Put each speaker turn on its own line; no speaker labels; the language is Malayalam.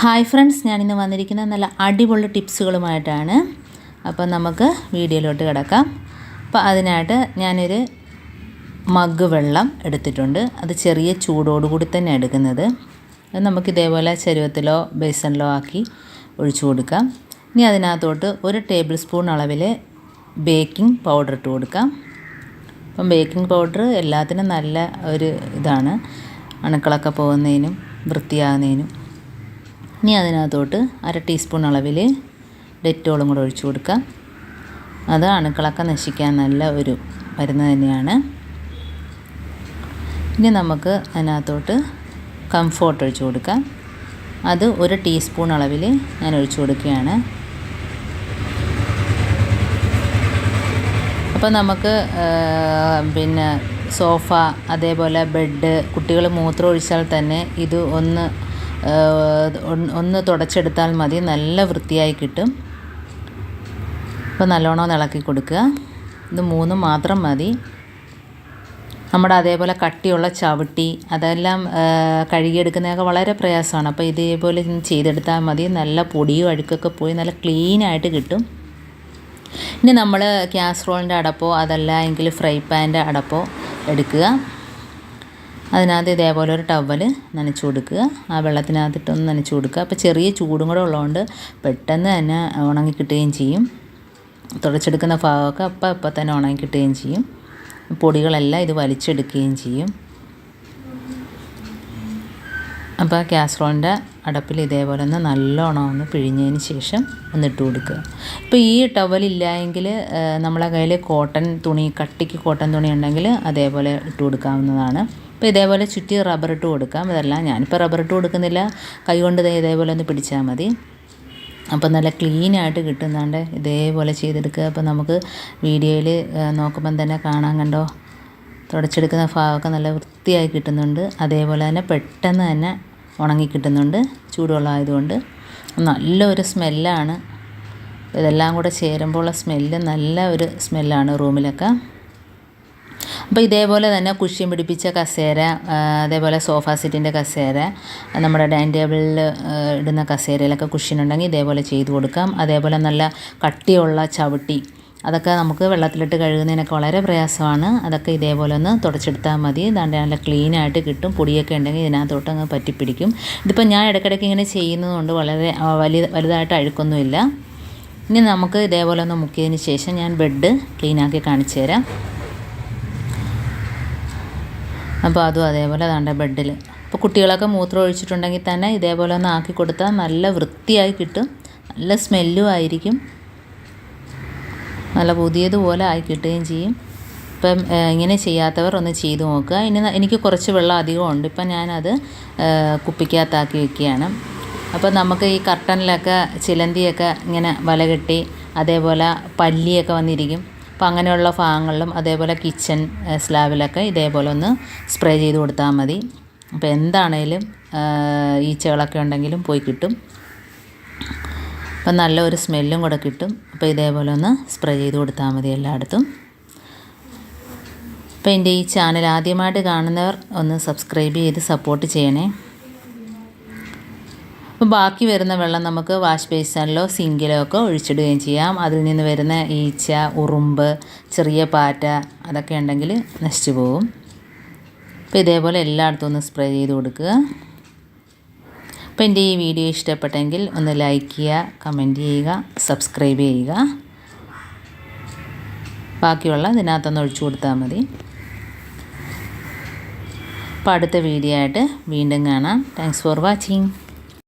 ഹായ് ഫ്രണ്ട്സ്, ഞാനിന്ന് വന്നിരിക്കുന്ന നല്ല അടിപൊളി ടിപ്സുകളുമായിട്ടാണ്. അപ്പോൾ നമുക്ക് വീഡിയോയിലോട്ട് കിടക്കാം. അപ്പോൾ അതിനായിട്ട് ഞാനൊരു മഗ് വെള്ളം എടുത്തിട്ടുണ്ട്. അത് ചെറിയ ചൂടോടുകൂടി തന്നെ എടുക്കുന്നത്. അത് നമുക്ക് ഇതേപോലെ ചരുവത്തിലോ ബേസണിലോ ആക്കി ഒഴിച്ചു കൊടുക്കാം. ഇനി അതിനകത്തോട്ട് 1 ടേബിൾ സ്പൂൺ അളവിൽ ബേക്കിംഗ് പൗഡർ ഇട്ട് കൊടുക്കാം. അപ്പം ബേക്കിംഗ് പൗഡർ എല്ലാത്തിനും നല്ല ഒരു ഇതാണ്, അണുക്കളൊക്കെ പോകുന്നതിനും വൃത്തിയാകുന്നതിനും. ഇനി അതിനകത്തോട്ട് 1/2 ടീസ്പൂൺ അളവിൽ ഡെറ്റോളും കൂടെ ഒഴിച്ചു കൊടുക്കാം. അത് അണുക്കളൊക്കെ നശിക്കാൻ നല്ല ഒരു മരുന്ന് തന്നെയാണ്. ഇനി നമുക്ക് അതിനകത്തോട്ട് കംഫോർട്ട് ഒഴിച്ചു കൊടുക്കാം. അത് 1 ടീസ്പൂൺ അളവിൽ ഞാൻ ഒഴിച്ചു കൊടുക്കുകയാണ്. അപ്പോൾ നമുക്ക് സോഫ, അതേപോലെ ബെഡ്, കുട്ടികൾ മൂത്രം ഒഴിച്ചാൽ തന്നെ ഇത് ഒന്ന് തുടച്ചെടുത്താൽ മതി, നല്ല വൃത്തിയായി കിട്ടും. അപ്പോൾ നല്ലോണം ഇളക്കി കൊടുക്കുക. ഇത് 3 മാത്രം മതി. നമ്മുടെ അതേപോലെ കട്ടിയുള്ള ചവിട്ടി അതെല്ലാം കഴുകിയെടുക്കുന്നതൊക്കെ വളരെ പ്രയാസമാണ്. അപ്പോൾ ഇതേപോലെ ചെയ്തെടുത്താൽ മതി. നല്ല പൊടിയും അഴുക്കൊക്കെ പോയി നല്ല ക്ലീനായിട്ട് കിട്ടും. ഇനി നമ്മൾ കാസറോളിൻ്റെ അടപ്പോ അതല്ല എങ്കിൽ ഫ്രൈ പാൻ്റെ അടപ്പോ എടുക്കുക. അതിനകത്ത് ഇതേപോലെ ഒരു ടവൽ നനച്ച് കൊടുക്കുക. ആ വെള്ളത്തിനകത്തിട്ടൊന്ന് നനച്ച് കൊടുക്കുക. അപ്പോൾ ചെറിയ ചൂടും കൂടെ ഉള്ളതുകൊണ്ട് പെട്ടെന്ന് തന്നെ ഉണങ്ങി കിട്ടുകയും ചെയ്യും. തുടച്ചെടുക്കുന്ന ഭാഗമൊക്കെ അപ്പം തന്നെ ഉണങ്ങി കിട്ടുകയും ചെയ്യും. പൊടികളെല്ലാം ഇത് വലിച്ചെടുക്കുകയും ചെയ്യും. അപ്പോൾ കാസറോളിൻ്റെ അടപ്പിൽ ഇതേപോലെ ഒന്ന് നല്ലോണം ഒന്ന് പിഴിഞ്ഞതിന് ശേഷം ഒന്നിട്ട് കൊടുക്കുക. ഇപ്പോൾ ഈ ടവലില്ല എങ്കിൽ നമ്മളെ കയ്യിൽ കോട്ടൺ തുണി, കട്ടിക്ക് കോട്ടൺ തുണി ഉണ്ടെങ്കിൽ അതേപോലെ ഇട്ട് കൊടുക്കാവുന്നതാണ്. അപ്പോൾ ഇതേപോലെ ചുറ്റി റബ്ബർ ഇട്ട് കൊടുക്കാം. ഇതെല്ലാം ഞാനിപ്പോൾ റബ്ബർ ഇട്ട് കൊടുക്കുന്നില്ല, കൈകൊണ്ട് ഇതേപോലെ ഒന്ന് പിടിച്ചാൽ മതി. അപ്പോൾ നല്ല ക്ലീനായിട്ട് കിട്ടുന്നുണ്ട്. ഇതേപോലെ ചെയ്തെടുക്കുക. അപ്പോൾ നമുക്ക് വീഡിയോയിൽ നോക്കുമ്പം തന്നെ കാണാൻ കണ്ടോ, തുടച്ചെടുക്കുന്ന ഭാഗമൊക്കെ നല്ല വൃത്തിയായി കിട്ടുന്നുണ്ട്. അതേപോലെ തന്നെ പെട്ടെന്ന് തന്നെ ഉണങ്ങി കിട്ടുന്നുണ്ട്. ചൂടുവെള്ളമായതുകൊണ്ട് നല്ലൊരു സ്മെല്ലാണ്. ഇതെല്ലാം കൂടെ ചേരുമ്പോൾ സ്മെല്ല് നല്ല ഒരു സ്മെല്ലാണ് റൂമിലൊക്കെ. അപ്പോൾ ഇതേപോലെ തന്നെ കുഷ്യൻ പിടിപ്പിച്ച കസേര, അതേപോലെ സോഫ സെറ്റിൻ്റെ കസേര, നമ്മുടെ ഡൈനിങ് ടേബിളിൽ ഇടുന്ന കസേരയിലൊക്കെ കുഷ്യൻ ഉണ്ടെങ്കിൽ ഇതേപോലെ ചെയ്ത് കൊടുക്കാം. അതേപോലെ നല്ല കട്ടിയുള്ള ചവിട്ടി, അതൊക്കെ നമുക്ക് വെള്ളത്തിലിട്ട് കഴുകുന്നതിനൊക്കെ വളരെ പ്രയാസമാണ്. അതൊക്കെ ഇതേപോലെ ഒന്ന് തുടച്ചെടുത്താൽ മതി. ദാണ്ട് നല്ല ക്ലീനായിട്ട് കിട്ടും. പൊടിയൊക്കെ ഉണ്ടെങ്കിൽ ഇതിനകത്തോട്ട് അങ്ങ് പറ്റിപ്പിടിക്കും. ഇതിപ്പോൾ ഞാൻ ഇടയ്ക്കിടയ്ക്ക് ഇങ്ങനെ ചെയ്യുന്നതുകൊണ്ട് വളരെ വലുതായിട്ട് അഴുക്കൊന്നുമില്ല. ഇനി നമുക്ക് ഇതേപോലെ ഒന്ന് മുക്കിയതിന് ശേഷം ഞാൻ ബെഡ് ക്ലീനാക്കി കാണിച്ചു തരാം. അപ്പോൾ അതും അതേപോലെ ദാണ്ട ബെഡിൽ, ഇപ്പോൾ കുട്ടികളൊക്കെ മൂത്രം ഒഴിച്ചിട്ടുണ്ടെങ്കിൽ തന്നെ ഇതേപോലെ ഒന്ന് ആക്കി കൊടുത്താൽ നല്ല വൃത്തിയായി കിട്ടും. നല്ല സ്മെല്ലും ആയിരിക്കും. നല്ല പുതിയതുപോലെ ആയി കിട്ടുകയും ചെയ്യും. ഇപ്പം ഇങ്ങനെ ചെയ്യാത്തവർ ഒന്ന് ചെയ്ത് നോക്കുക. എനിക്ക് കുറച്ച് വെള്ളം അധികമുണ്ട്. ഇപ്പം ഞാനത് കുപ്പിക്കകത്താക്കി വയ്ക്കുകയാണ്. അപ്പോൾ നമുക്ക് ഈ കർട്ടനിലൊക്കെ ചിലന്തിയൊക്കെ ഇങ്ങനെ വല കെട്ടി അതേപോലെ പല്ലിയൊക്കെ വന്നിരിക്കും. അപ്പോൾ അങ്ങനെയുള്ള ഭാഗങ്ങളിലും അതേപോലെ കിച്ചൺ സ്ലാബിലൊക്കെ ഇതേപോലെ ഒന്ന് സ്പ്രേ ചെയ്ത് കൊടുത്താൽ മതി. അപ്പോൾ എന്താണേലും ഈച്ചകളൊക്കെ ഉണ്ടെങ്കിലും പോയി കിട്ടും. അപ്പം നല്ലൊരു സ്മെല്ലും കൂടെ കിട്ടും. അപ്പോൾ ഇതേപോലെ ഒന്ന് സ്പ്രേ ചെയ്ത് കൊടുത്താൽ മതി എല്ലായിടത്തും. അപ്പോൾ എൻ്റെ ഈ ചാനൽ ആദ്യമായിട്ട് കാണുന്നവർ ഒന്ന് സബ്സ്ക്രൈബ് ചെയ്ത് സപ്പോർട്ട് ചെയ്യണേ. അപ്പോൾ ബാക്കി വരുന്ന വെള്ളം നമുക്ക് വാഷ് ബേസിനിലോ സിങ്കിലോ ഒക്കെ ഒഴിച്ചിടുകയും ചെയ്യാം. അതിൽ നിന്ന് വരുന്ന ഈച്ച, ഉറുമ്പ്, ചെറിയ പാറ്റ അതൊക്കെ ഉണ്ടെങ്കിൽ നശിച്ചു പോകും. അപ്പോൾ ഇതേപോലെ എല്ലായിടത്തും ഒന്ന് സ്പ്രേ ചെയ്ത് കൊടുക്കുക. അപ്പോൾ എൻ്റെ ഈ വീഡിയോ ഇഷ്ടപ്പെട്ടെങ്കിൽ ഒന്ന് ലൈക്ക് ചെയ്യുക, കമൻറ്റ് ചെയ്യുക, സബ്സ്ക്രൈബ് ചെയ്യുക. ബാക്കിയുള്ള ഇതിനകത്തൊന്ന് ഒഴിച്ചു കൊടുത്താൽ മതി. അപ്പോൾ അടുത്ത വീഡിയോ ആയിട്ട് വീണ്ടും കാണാം. Thanks for watching.